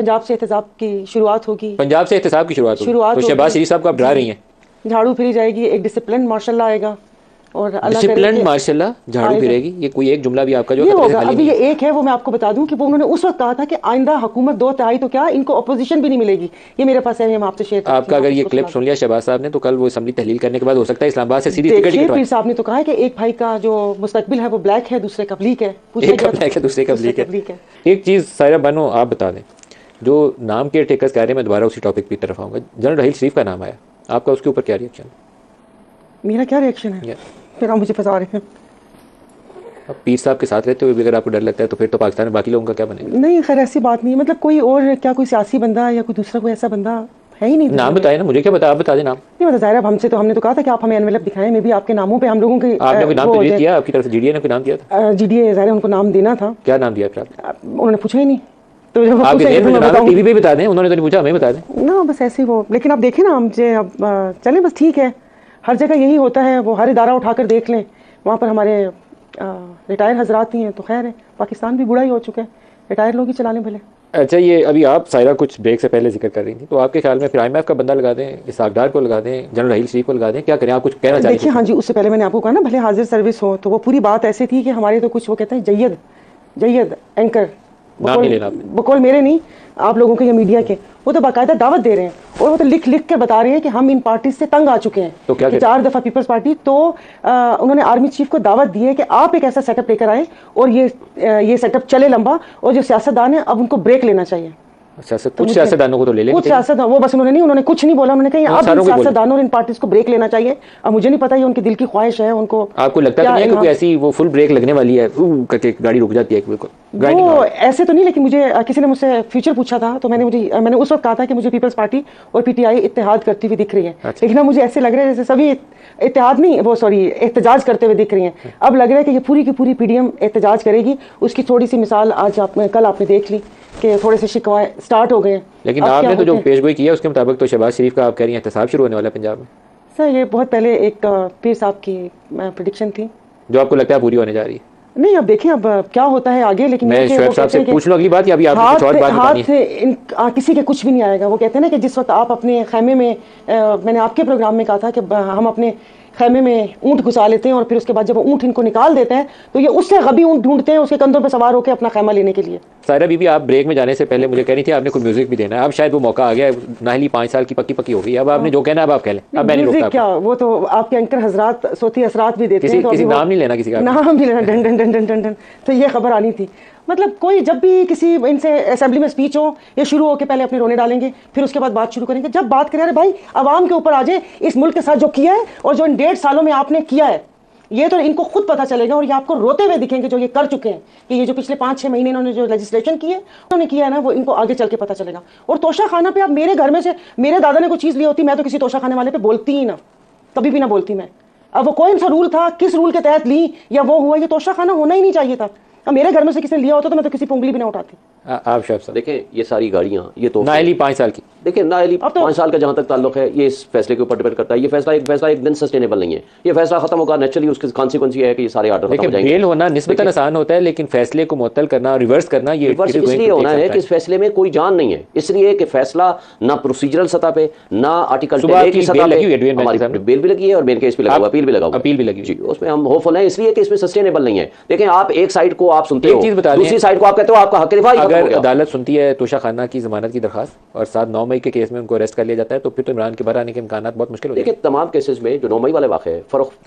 पंजाब से एहतजाब की शुरुआत होगी। पंजाब से एहतजाब की शुरुआत होगी तो शहबाज शरीफ साहब को आप डरा रही हैं। झाड़ू फिरी जाएगी, एक डिसिप्लिन मार्शल आएगा और डिसिप्लिन मार्शल झाड़ू फिरेगी। ये कोई एक जुमला भी आपका जो ये होगा। अभी ये एक है, वो मैं आपको बता दूं कि वो उन्होंने उस वक्त कहा था कि आइंदा हुकूमत 2/3 तो क्या इनको अपोजिशन भी नहीं मिलेगी। ये मेरे पास है, मैं आपसे शेयर करती हूं। आपका अगर ये क्लिप सुन लिया शहबाज साहब ने तो कल वो असेंबली तहलील करने के बाद हो सकता है इस्लामाबाद से सीधी टिकट पीर साहब ने तो कहा है कि एक भाई का जो मुस्तकबिल है वो ब्लैक है, दूसरे का ब्लैक है। एक का ब्लैक है, दूसरे का ब्लैक है। एक चीज़ सायरा बानो आप बता दें, जो नाम केयर टेकर्स कह रहे हैं, मैं दोबारा उसी टॉपिक की तरफ आऊँगा। जनरल राहील शरीफ का नाम आया, आपका उसके ऊपर क्या रिएक्शन? मेरा क्या रिएक्शन है? फिर आप मुझे फंसा रहे हैं। अब पीर साहब के साथ रहते हुए भी अगर आपको डर लगता है तो फिर तो पाकिस्तान में बाकी लोगों का क्या बनेगा? नहीं, खैर ऐसी बात नहीं है। मतलब कोई और क्या, कोई सियासी बंदा या कोई दूसरा कोई ऐसा बंदा है ही नहीं। नाम बताए ना, मुझे क्या बता, आप बता दें नाम। नहीं बता ज़ाहिर, हमसे तो हमने तो कहा था कि आप हमें एनवेलप दिखाएं। मैं भी आपके नामों पे हम लोगों के आपने कोई नाम तो दिया आपकी तरफ से? जीडीए ने कोई नाम दिया था? जीडीए ज़ाहिर उनको नाम देना था। क्या नाम दिया फिर उन्होंने पूछा ही नहीं। तो जब टीवी पे बता दें, उन्होंने तो नहीं पूछा, हमें बता दें ना, बस ऐसे ही वो। लेकिन आप देखें ना, हमसे अब चलें, बस ठीक है। हर जगह यही होता है, वो हर इदारा उठाकर देख लें, वहाँ पर हमारे रिटायर हजरात ही हैं तो खैर है। पाकिस्तान भी बुरा ही हो चुका है, रिटायर लोग ही चला लें भले। अच्छा, ये अभी आप सायरा कुछ ब्रेक से पहले जिक्र कर रही थी, तो आपके ख्याल में फिर IMF का बंदा लगा दें, इसाकडार को लगा दें, जनरल राहील शरीफ को लगा दें, क्या करें? आप कुछ कहना चाहिए? देखिए हाँ जी, उससे पहले मैंने आपको कहा ना, भले हाजिर सर्विस हो, तो वो पूरी बात ऐसी थी कि हमारे तो कुछ वो कहते हैं जय्यद एंकर, नाम नहीं लेना बकौल मेरे नहीं, आप लोगों के या मीडिया के, वो तो बाकायदा दावत दे रहे हैं और वो तो लिख लिख कर बता रहे हैं कि हम इन पार्टी से तंग आ चुके हैं। तो क्या 4 दफ़ा पीपल्स पार्टी, तो उन्होंने आर्मी चीफ को दावत दी है कि आप एक ऐसा सेटअप लेकर आए और ये सेटअप चले लंबा, और जो सियासतदान है अब उनको ब्रेक लेना चाहिए। कुछ सियासतदानों को तो ले लेंगे, कुछ सियासतदान, वो बस उन्होंने कुछ नहीं बोला। उन्होंने कहा अब सियासतदानों और इन पार्टीज को ब्रेक लेना चाहिए। अब मुझे नहीं पता ये उनकी दिल की ख्वाहिश है उनको। आपको लगता है कि ऐसी वो फुल ब्रेक लगने वाली है करके गाड़ी रुक जाती है? वो ऐसे तो नहीं, लेकिन मुझे किसी ने मुझसे फ्यूचर पूछा था तो मैंने उस वक्त कहा था कि मुझे पीपल्स पार्टी और PTI इत्तेहाद करती हुई दिख रही है। लेकिन अब मुझे ऐसे लग रहा है जैसे सभी इत्तेहाद नहीं, वो सॉरी एहतजाज करते हुए दिख रही हैं। अब लग रहा है कि ये पूरी की पूरी PDM एहतजाज करेगी। उसकी थोड़ी सी मिसाल आज कल आपने देख ली कि थोड़े से शिकवाए स्टार्ट हो गए। लेकिन आपने तो जो पेशगोई किया उसके मुताबिक तो शहबाज शरीफ का आप कह रही हैं एहतसाब शुरू होने वाला है पंजाब में। सर ये बहुत पहले एक पीर साहब की प्रेडिक्शन थी जो आपको लगता है पूरी होने जा रही है? नहीं, अब देखें अब क्या होता है आगे। लेकिन मैं शोएब साहब से पूछ लूं अगली बात, या अभी आपको कुछ और बात बतानी है? किसी के कुछ भी नहीं आएगा। वो कहते हैं ना कि जिस वक्त आप अपने खैमे में, मैंने आपके प्रोग्राम में कहा था कि हम अपने खैमे में ऊंट घुसा लेते हैं और फिर उसके बाद जब ऊंट इनको निकाल देते हैं तो ये उससे गबी ऊंट ढूंढते हैं उसके कंधों पे सवार होकर अपना खैमा लेने के लिए। सायरा बीबी, आप ब्रेक में जाने से पहले मुझे कह रही थी आपने कोई म्यूजिक भी देना है। अब शायद वो मौका आ गया, नाहली 5 साल की पक्की हो गई। अब आपने जो कहना है अब आप कह लें, अब मैं नहीं रोकता। क्या वो तो आपके एंकर हजरात सोती असरात भी देते हैं। किसी नाम नहीं लेना, किसी का नाम नहीं लेना, done done done done done done. तो ये खबर आनी थी। मतलब कोई जब भी किसी इनसे असेंबली में स्पीच हो, ये शुरू होकर पहले अपने रोने डालेंगे, फिर उसके बाद बात शुरू करेंगे। जब बात करें, अरे भाई आवाम के ऊपर आ जाए, इस मुल्क के साथ जो किया है और जो इन 1.5 सालों में आपने किया है, ये तो इनको खुद पता चलेगा और ये आपको रोते हुए दिखेंगे जो ये कर चुके हैं। कि ये जो पिछले 5-6 महीने इन्होंने जो लेजिस्लेशन की है, उन्होंने किया है ना, वो इनको आगे चल के पता चलेगा। और तोशा खाना पे आप मेरे घर में से मेरे दादा ने कोई चीज़ ली होती, मैं तो किसी तोशा खाने वाले पे बोलती ही ना, कभी भी ना बोलती मैं। अब वो कौन सा रूल था, किस रूल के तहत ली या वो हुआ, ये तोशा खाना होना ही नहीं चाहिए था। अब मेरे घर में से किसी ने लिया होता तो मैं तो किसी पुंगली भी ना उठाती। आप शोएब साहब देखें, ये सारी गाड़ियां, ये तो नाहली 5 साल की, देखिए नाहली 5 साल का जहां तक ताल्लुक है, ये इस फैसले के ऊपर डिपेंड करता है। ये फैसला एक दिन सस्टेनेबल नहीं है। ये फैसला खत्म होगा नेचुरली, उसके कॉन्सिक्वेंस ये है कि ये सारे ऑर्डर खत्म हो जाएंगे। बेल होना निस्बतन आसान होता है, लेकिन फैसले को मुअत्तल करना, रिवर्स करना, ये रिवर्स इसलिए होना है कि इस फैसले में कोई जान नहीं है। इसलिए कि फैसला ना प्रोसीजरल सतह पे, ना आर्टिकल 10 की सतह पे, हमारी बेल भी लगी है और मेन केस भी लगा हुआ, अपील भी लगी जी, उसमें हम होपफुल हैं। इसलिए कि इसमें सस्टेनेबल नहीं है। देखें, आप एक साइड को आप सुनते हो, दूसरी साइड को आप कहते हो आपका हक दिफा। अगर अदालत सुनती है तोशा खाना की जमानत की दरखास्त और 7-9 मई के केस में उनको अरेस्ट कर लिया जाता है, तो फिर तो इमरान के बाहर आने के इम्कान बहुत मुश्किल हो जाएंगे। देखिए, तमाम केसेस में जो 9 मई वाले वाक़े है,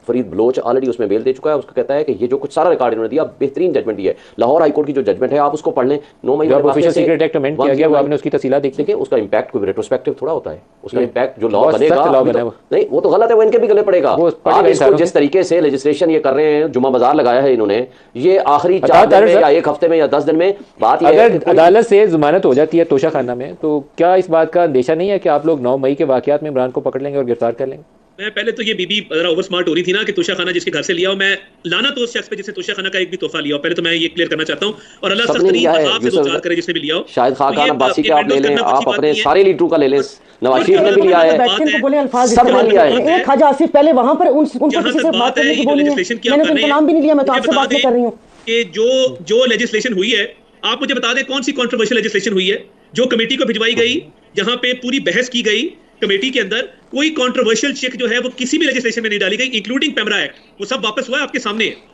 फरीद बलोच ऑलरेडी उसमें बेल दे चुका है। उसको कहता है कि ये जो कुछ सारा रिकॉर्ड इन्होंने दिया, बेहतरीन जजमेंट दी है। लाहौर हाई कोर्ट की जो जजमेंट है, आप उसको पढ़ लें। 9 मई ऑफिशियल सीक्रेट एक्ट अमेंड किया गया, वो आपने उसकी तफसीलात देखी। उसका इंपैक्ट कोई रेट्रोस्पेक्टिव थोड़ा होता है। उसका इंपैक्ट जो लॉ बनेगा, नहीं वो तो गलत है, वो इनके भी गले पड़ेगा। आप इसको जिस तरीके से लेजिस्लेशन ये कर रहे हैं, जुमा बाजार लगाया है इन्होंने, ये आखिरी 4 दिन में या 1 हफ्ते में या 10 दिन में बात। अगर अदालत से जमानत हो जाती है तोशा खाना में, तो क्या इस बात का अंदेशा नहीं है कि आप लोग 9 मई के वाकयात में इमरान को पकड़ लेंगे और गिरफ्तार कर लेंगे? मैं पहले तो ये बीबी जरा ओवर स्मार्ट हो रही थी ना कि तोशा खाना जिसके घर से लिया हो, मैं लाना तो उस शख्स पे जिससे तोशा खाना का एक भी तोहफा लिया हो। पहले तो मैं ये क्लियर करना चाहता हूँ और अल्लाह सख्ती आपसे दो करे जिसने भी लिया हो। शायद खाकान अब्बासी का आप ले लें, आप अपने सारे लीडरों का ले लें, नवाज शरीफ ने भी लिया है, बोले अल्फाज सब ने लिया है। एक ख्वाजा आसिफ पहले वहां पर उनको किसी से बात करने की बोली है, मैंने उनका नाम भी नहीं लिया, मैं तो आपसे बात कर रही हूँ कि जो लेजिस्लेशन हुई है, आप मुझे बता दें कौन सी कंट्रोवर्शियल लेजिस्लेशन हुई है जो कमेटी को भिजवाई गई, जहां पे पूरी बहस की गई कमेटी के अंदर, कोई कंट्रोवर्शियल चेक जो है वो किसी भी लेजिस्लेशन में नहीं डाली गई, इंक्लूडिंग पेमरा एक्ट, वो सब वापस हुआ है, आपके सामने है।